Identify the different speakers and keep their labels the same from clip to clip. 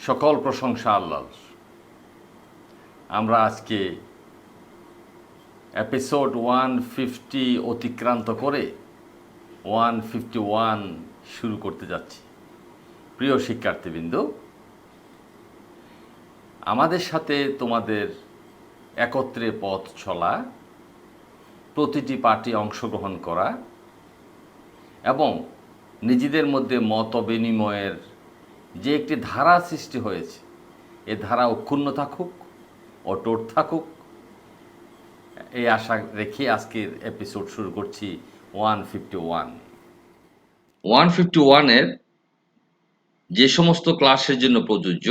Speaker 1: সকল প্রশংসা আল্লাহর। আমরা আজকে এপিসোড 150 অতিক্রান্ত করে 151 শুরু করতে যাচ্ছি। প্রিয় শিক্ষার্থীবৃন্দ, আমাদের সাথে তোমাদের একত্রে পথ চলা, প্রতিটি পাঠে অংশগ্রহণ করা এবং নিজেদের মধ্যে মত বিনিময়ের যে একটি ধারা সৃষ্টি হয়েছে, এ ধারা অক্ষুণ্ণ থাকুক, অটুট থাকুক, এই আশা রেখে আজকের এপিসোড শুরু করছি 151।
Speaker 2: 151-এর যে সমস্ত ক্লাসের জন্য প্রযোজ্য,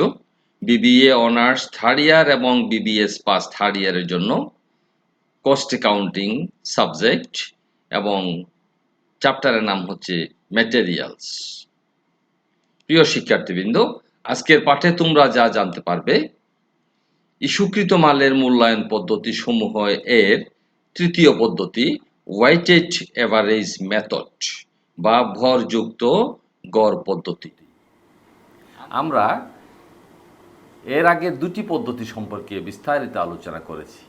Speaker 2: বিবিএ অনার্স থার্ড ইয়ার এবং বিবিএস পাস থার্ড ইয়ারের জন্য কস্ট অ্যাকাউন্টিং সাবজেক্ট এবং চ্যাপ্টারের নাম হচ্ছে ম্যাটেরিয়ালস। প্রিয় শিক্ষার্থীবৃন্দ, আজকের পাঠে তোমরা যা জানতে পারবে: ইস্যুকৃত মালের মূল্যায়ন পদ্ধতি সমূহ এর তৃতীয় পদ্ধতি ওয়েটেড এভারেজ মেথড বা ভরযুক্ত গড় পদ্ধতি।
Speaker 1: আমরা এর আগে দুটি পদ্ধতি সম্পর্কে বিস্তারিত আলোচনা করেছি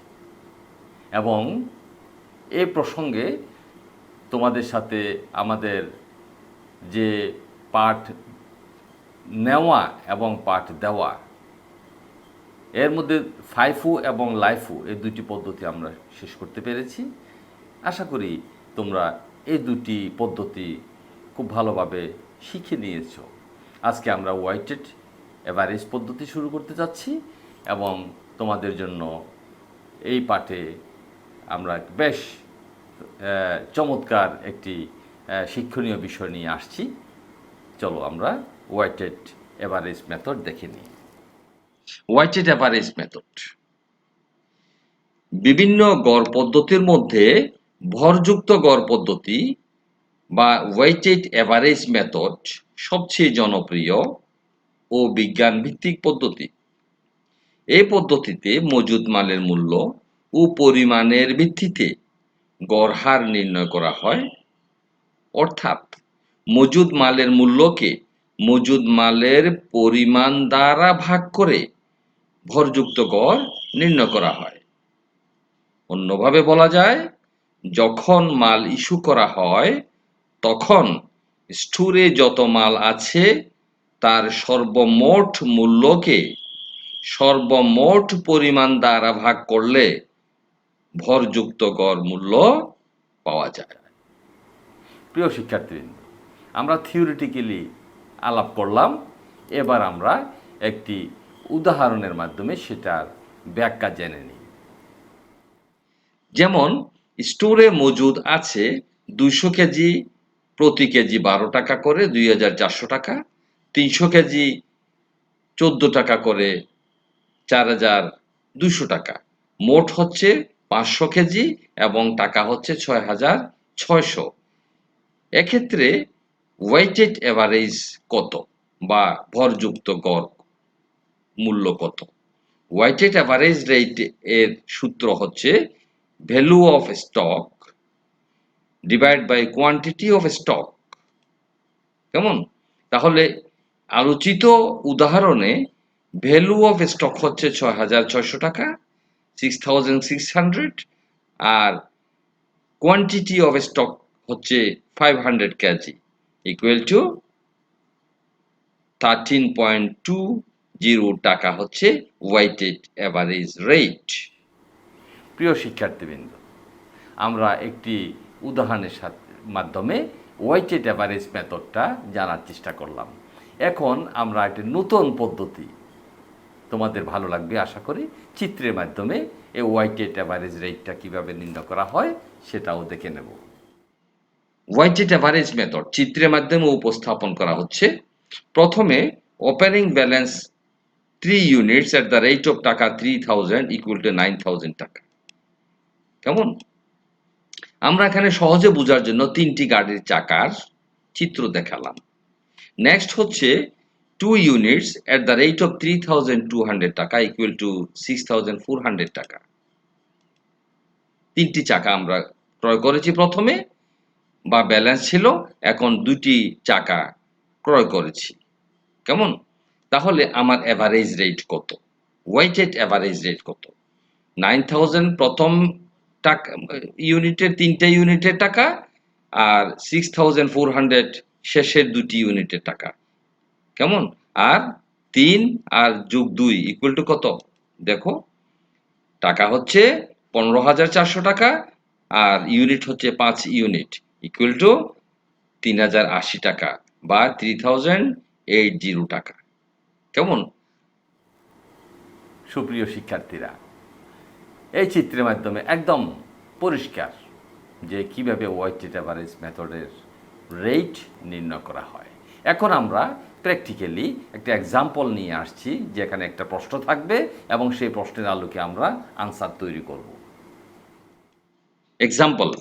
Speaker 1: এবং এই প্রসঙ্গে তোমাদের সাথে আমাদের যে পাঠ নেওয়া এবং পাঠ দেওয়া, এর মধ্যে ফাইফু এবং লাইফু এই দুটি পদ্ধতি আমরা শেষ করতে পেরেছি। আশা করি তোমরা এই দুটি পদ্ধতি খুব ভালোভাবে শিখে নিয়েছ। আজকে আমরা ওয়েটেড এভারেজ পদ্ধতি শুরু করতে যাচ্ছি এবং তোমাদের জন্য এই পাঠে আমরা বেশ চমৎকার একটি শিক্ষণীয় বিষয় নিয়ে আসছি। চলো আমরা ওয়েটেড এভারেজ মেথড দেখে নিই।
Speaker 2: ওয়েটেড এভারেজ মেথড বিভিন্ন গড় পদ্ধতির মধ্যে ভরযুক্ত গড় পদ্ধতি বা ওয়েটেড এভারেজ মেথড সবচেয়ে জনপ্রিয় ও বিজ্ঞান ভিত্তিক পদ্ধতি। এই পদ্ধতিতে মজুদ মালের মূল্য ও পরিমাণের ভিত্তিতে গড় হার নির্ণয় করা হয়, অর্থাৎ মজুদ মালের মূল্যকে মজুদ মালের পরিমাণ দ্বারা ভাগ করে ভরযুক্ত গড় নির্ণয় করা হয়। অন্যভাবে বলা যায়, যখন মাল ইস্যু করা হয় তখন স্টোরে যত মাল আছে তার সর্বমোট মূল্যকে সর্বমোট পরিমাণ দ্বারা ভাগ করলে ভরযুক্ত গড় মূল্য পাওয়া যায়।
Speaker 1: প্রিয় শিক্ষার্থীবৃন্দ, আমরা থিওরিটিক্যালি আলাপ করলাম, এবার আমরা একটি উদাহরণের মাধ্যমে সেটার ব্যাখ্যা জেনে নিই।
Speaker 2: যেমন স্টোরে মজুদ আছে 200 কেজি, প্রতি কেজি 12 টাকা করে 2400 টাকা, 300 কেজি 14 টাকা করে 4200 টাকা, মোট হচ্ছে 500 কেজি এবং টাকা হচ্ছে 6600। এক্ষেত্রে ওয়েটেড এভারেজ কত বা ভরযুক্ত গড় মূল্য কত? ওয়েটেড এভারেজ রেট এর সূত্র হচ্ছে value of stock divide by quantity of stock. কেমন? তাহলে আলোচিত উদাহরণে ভ্যালু অফ স্টক হচ্ছে 6600 টাকা, 6600, আর কোয়ান্টিটি অফ স্টক হচ্ছে 500 কেজি, ইকুয়াল টু 13.20 টাকা হচ্ছে ওয়েটেড এভারেজ রেট।
Speaker 1: প্রিয় শিক্ষার্থীবৃন্দ, আমরা একটি উদাহরণের মাধ্যমে ওয়েটেড এভারেজ মেথডটা জানার চেষ্টা করলাম। এখন আমরা একটি নতুন পদ্ধতি, তোমাদের ভালো লাগবে আশা করি, চিত্রের মাধ্যমে এই ওয়েটেড এভারেজ রেটটা কীভাবে নির্ণয় করা হয় সেটাও দেখে নেব।
Speaker 2: ওয়েটেড এভারেজ মেথড চিত্রের মাধ্যমে উপস্থাপন করা হচ্ছে। প্রথমে opening balance 3 units at the rate of টাকা 3000 ইকুয়াল টু 9000 টাকা। কেমন? আমরা এখানে সহজে বোঝার জন্য 3টি গাড়ির চাকার চিত্র দেখালাম। নেক্সট হচ্ছে 2 units at the rate of 3200 টাকা ইকুয়াল টু 6400 টাকা। 3টি চাকা আমরা ক্রয় করেছি প্রথমে, বা ব্যালেন্স ছিল, এখন 2টি চাকা ক্রয় করেছি। কেমন? তাহলে আমার অ্যাভারেজ রেট কত, ওয়েটেড অ্যাভারেজ রেট কত? 9000 প্রথম টাকা ইউনিটের 3টা ইউনিটের টাকা, আর 6400 শেষের 2টি ইউনিটের টাকা। কেমন? আর 3 আর যোগ 2 ইকুয়াল টু কত? দেখো, টাকা হচ্ছে 15400 টাকা, আর ইউনিট হচ্ছে 5 ইউনিট, ইকুয়াল টু 3080 টাকা বা 3080 টাকা। কেমন?
Speaker 1: সুপ্রিয় শিক্ষার্থীরা, এই চিত্রের মাধ্যমে একদম পরিষ্কার যে কিভাবে ওয়েটেড অ্যাভারেজ মেথডের রেট নির্ণয় করা হয়। এখন আমরা প্র্যাকটিক্যালি একটা এক্সাম্পল নিয়ে আসছি, যেখানে একটা প্রশ্ন থাকবে এবং সেই প্রশ্নের আলোকে আমরা আনসার তৈরি করব।
Speaker 2: Example: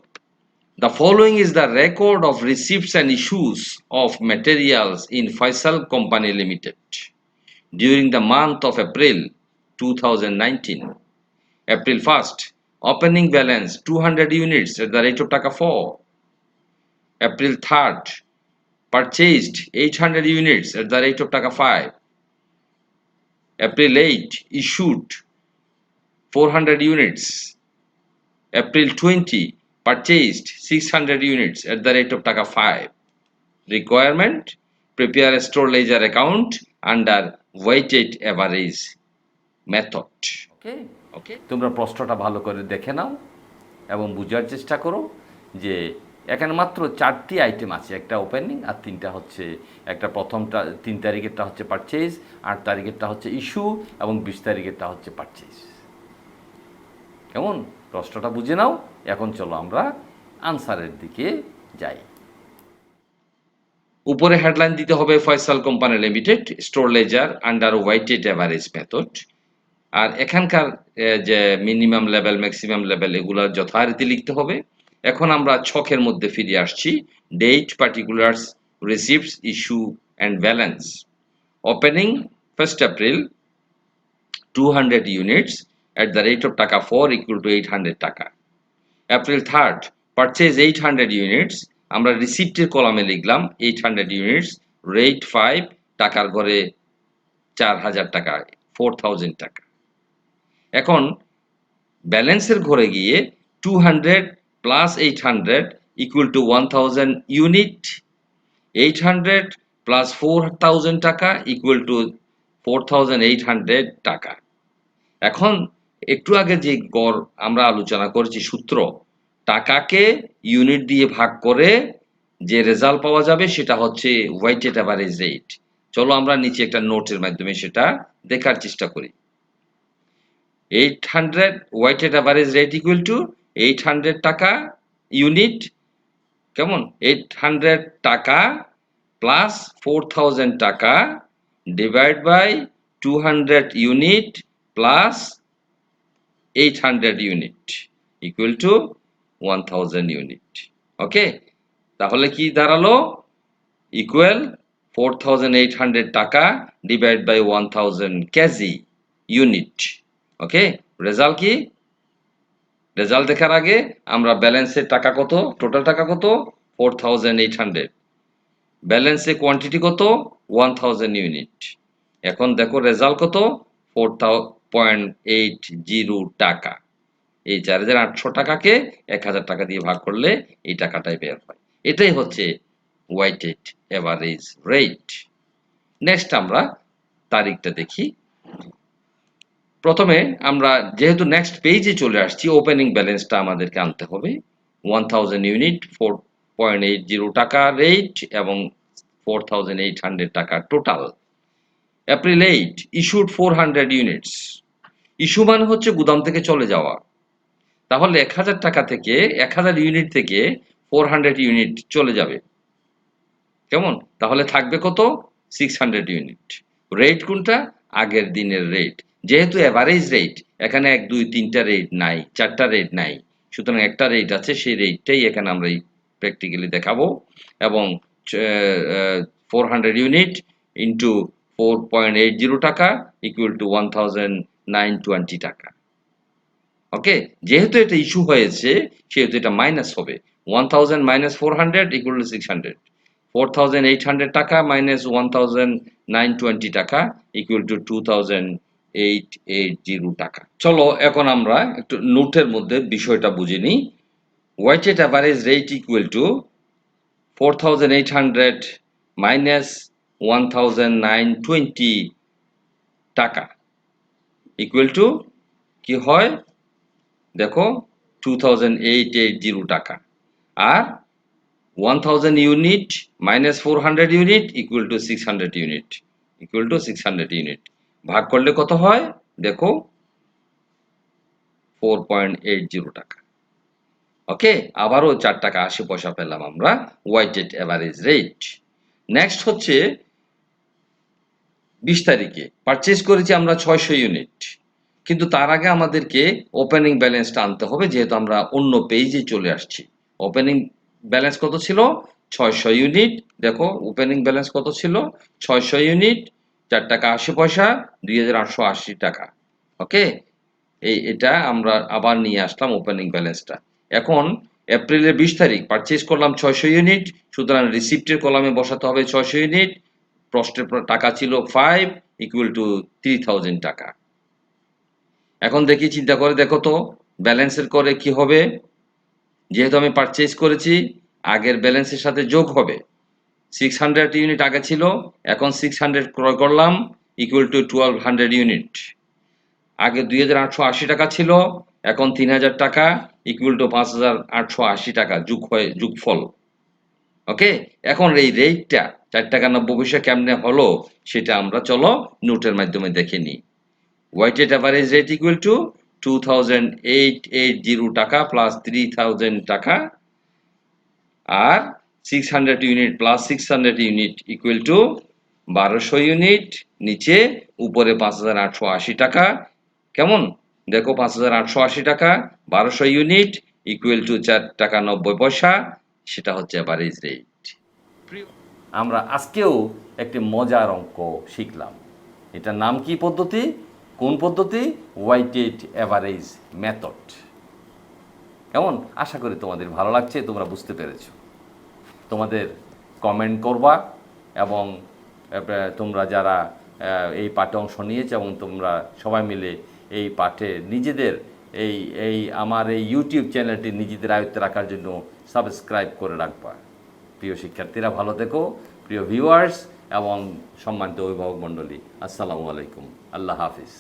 Speaker 2: the following is the record of receipts and issues of materials in Faisal Company Limited during the month of April 2019. April 1st, opening balance 200 units at the rate of Taka 4. April 3rd, purchased 800 units at the rate of Taka 5. April 8, issued 400 units. April 20, purchased 600 units at the rate of Taka 5. Requirement: prepare a store ledger account under weighted average method.
Speaker 1: Okay,
Speaker 2: Okay?
Speaker 1: তোমরা প্রশ্নটা ভালো করে দেখে নাও এবং বোঝার চেষ্টা করো যে এখানে মাত্র 4টি আইটেম আছে, একটা ওপেনিং আর 3টা হচ্ছে, একটা প্রথমটা 3 তারিখেরটা হচ্ছে পারচেজ, 8 তারিখেরটা হচ্ছে ইস্যু এবং 20 তারিখেরটা হচ্ছে পারচেজ। কেমন? প্রশ্নটা বুঝে নাও। এখন চলো আমরা আনসারের দিকে যাই।
Speaker 2: উপরে হেডলাইন দিতে হবে Faisal company limited store ledger under weighted average method, আর এখানকার যে মিনিমাম লেভেল ম্যাক্সিমাম লেভেল এগুলো যথারীতি লিখতে হবে। এখন আমরা ছকের মধ্যে ফিরে আসছি। Date, particulars, receipts, issue and balance. Opening 1st April 200 units at the rate of Taka 4 equal to 800 টাকা। April 3rd, purchase 800 units, আমরা রিসিপ্টের কলামে লিখলাম 800 units, rate 5, টাকার ঘরে 4000 টাকা, 4000 টাকা। এখন ব্যালেন্সের ঘরে গিয়ে 200 plus 800 equal to 1000 unit, 800 plus 4000 টাকা equal to 4800 টাকা। এখন একটু আগে যে গড় আমরা আলোচনা করেছি সূত্র, টাকাকে ইউনিট দিয়ে ভাগ করে যে রেজাল্ট পাওয়া যাবে সেটা হচ্ছে ওয়েটেড অ্যাভারেজ রেট। চলো আমরা নিচে একটা নোটের মাধ্যমে সেটা দেখার চেষ্টা করি। 800 weighted average rate equal to 800 টাকা ইউনিট। কেমন? 800 টাকা প্লাস 4000 টাকা divide by 200 unit plus 800 unit equal to 1000 unit. Okay, তাহলে কি দাঁড়ালো? ইকুয়াল 4800 টাকা divide by 1000 KG unit. Okay, result কি? রেজাল্ট দেখার আগে আমরা ব্যালেন্সের টাকা কত, টোটাল টাকা কত? 4800। ব্যালেন্সে কোয়ান্টিটি কত? 1000 ইউনিট। এখন দেখো রেজাল্ট কত? 4.80 টাকা। এই 4800 টাকাকে 1000 টাকা দিয়ে ভাগ করলে এই টাকাটাই বের হয়। এটাই হচ্ছে ওয়েটেড এভারেজ রেট। নেক্সট আমরা তারিখটা দেখি। প্রথমে আমরা যেহেতু নেক্সট পেজে চলে আসছি, ওপেনিং ব্যালেন্সটা আমাদেরকে আনতে হবে। 1000 ইউনিট, 4.80 টাকা রেট এবং 4800 টাকা total. April 8, issued 400 units. Issue মানে হচ্ছে গুদাম থেকে চলে যাওয়া। তাহলে 1000 টাকা থেকে 1000 ইউনিট থেকে 400 ইউনিট চলে যাবে। কেমন? তাহলে থাকবে কত? 600 ইউনিট। রেট কোনটা? আগের দিনের রেট। যেহেতু এভারেজ রেট, এখানে 1 2 3টা রেট নাই, 4টা রেট নাই, সুতরাং একটা রেট আছে, সেই রেটটাই এখানে আমরা প্র্যাকটিক্যালি দেখাবো। এবং 400 ইউনিট ইন্টু 4.80 টাকা ইকুয়াল টু 1920 টাকা। ওকে, যেহেতু এটা ইস্যু হয়েছে সেহেতু এটা মাইনাস হবে। 1000 মাইনাস 400 ইকুয়াল টু 600। 4,800 টাকা মাইনাস 1,920 টাকা ইকুয়াল টু 2,880 টাকা। চলো এখন আমরা একটু নোটের মধ্যে বিষয়টা বুঝে নিই। Weighted average rate equal to 4,800 minus 1,920 টাকা ইকুয়াল টু কি হয় দেখো 2,880 টাকা, আর 1,000 unit minus 400 unit equal to 600 unit ভাগ করলে কত হয় দেখো 4.80 টাকা। ওকে, আবারও 4 টাকা 80 পয়সা পেলাম আমরা ওয়েটেড এভারেজ রেট। নেক্সট হচ্ছে 20 তারিখে পারচেজ করেছি আমরা 600 ইউনিট, কিন্তু তার আগে আমাদেরকে ওপেনিং ব্যালেন্সটা আনতে হবে, যেহেতু আমরা অন্য পেজে চলে আসছি। ওপেনিং ব্যালেন্স কত ছিল 600 ইউনিট। দেখো ওপেনিং ব্যালেন্স কত ছিল 600 ইউনিট, 4 টাকা 80 পয়সা, 2,880 টাকা। ওকে, এটা আমরা আবার নিয়ে আসলাম ওপেনিং ব্যালেন্সটা। এখন এপ্রিলের 20 তারিখ পারচেজ করলাম 600 ইউনিট, সুতরাং রিসিপ্টের কলামে বসাতে হবে 600 ইউনিট। প্রস্টের টাকা ছিল 5 ইকুয়াল টু 3,000 টাকা। এখন দেখি চিন্তা করে দেখো তো ব্যালেন্সের করে কি হবে। যেহেতু আমি পারচেজ করেছি আগের ব্যালেন্সের সাথে যোগ হবে। 600 ইউনিট আগে ছিল, এখন 600 ক্রয় করলাম ইকুয়াল টু 1,200 ইউনিট। আগে 2,880 টাকা ছিল, এখন 3,000 টাকা ইকুয়াল টু 5,880 টাকা যোগফল। ওকে, এখন এই রেটটা 4 টাকা 90 পয়সা কেমনে হলো সেটা আমরা চলো নোটের মাধ্যমে দেখে নিই। Weighted average rate equal to 2,880 টাকা প্লাস 3,000 টাকা, আর 600 unit plus 600 unit equal to 1,200 unit, নিচে উপরে 5,880 টাকা। কেমন দেখো 5,880 টাকা 1,200 ইউনিট ইকুয়াল টু 4 টাকা 90 পয়সা, সেটা হচ্ছে অ্যাভারেজ রেট।
Speaker 1: আমরা আজকেও একটি মজার অঙ্ক শিখলাম। এটার নাম কি পদ্ধতি? কোন পদ্ধতি? Weighted average method. কেমন? আশা করি তোমাদের ভালো লাগছে, তোমরা বুঝতে পেরেছো। তোমাদের কমেন্ট করবা, এবং তোমরা যারা এই পাঠে অংশ নিয়েছে এবং তোমরা সবাই মিলে এই পাঠে নিজেদের এই আমার এই ইউটিউব চ্যানেলটি নিজেদের আয়ত্তে রাখার জন্য সাবস্ক্রাইব করে রাখবা। প্রিয় শিক্ষার্থীরা ভালো থেকো, প্রিয় ভিউয়ার্স এবং সম্মানিত অভিভাবক মণ্ডলী, আসসালামু আলাইকুম, আল্লাহ হাফিজ।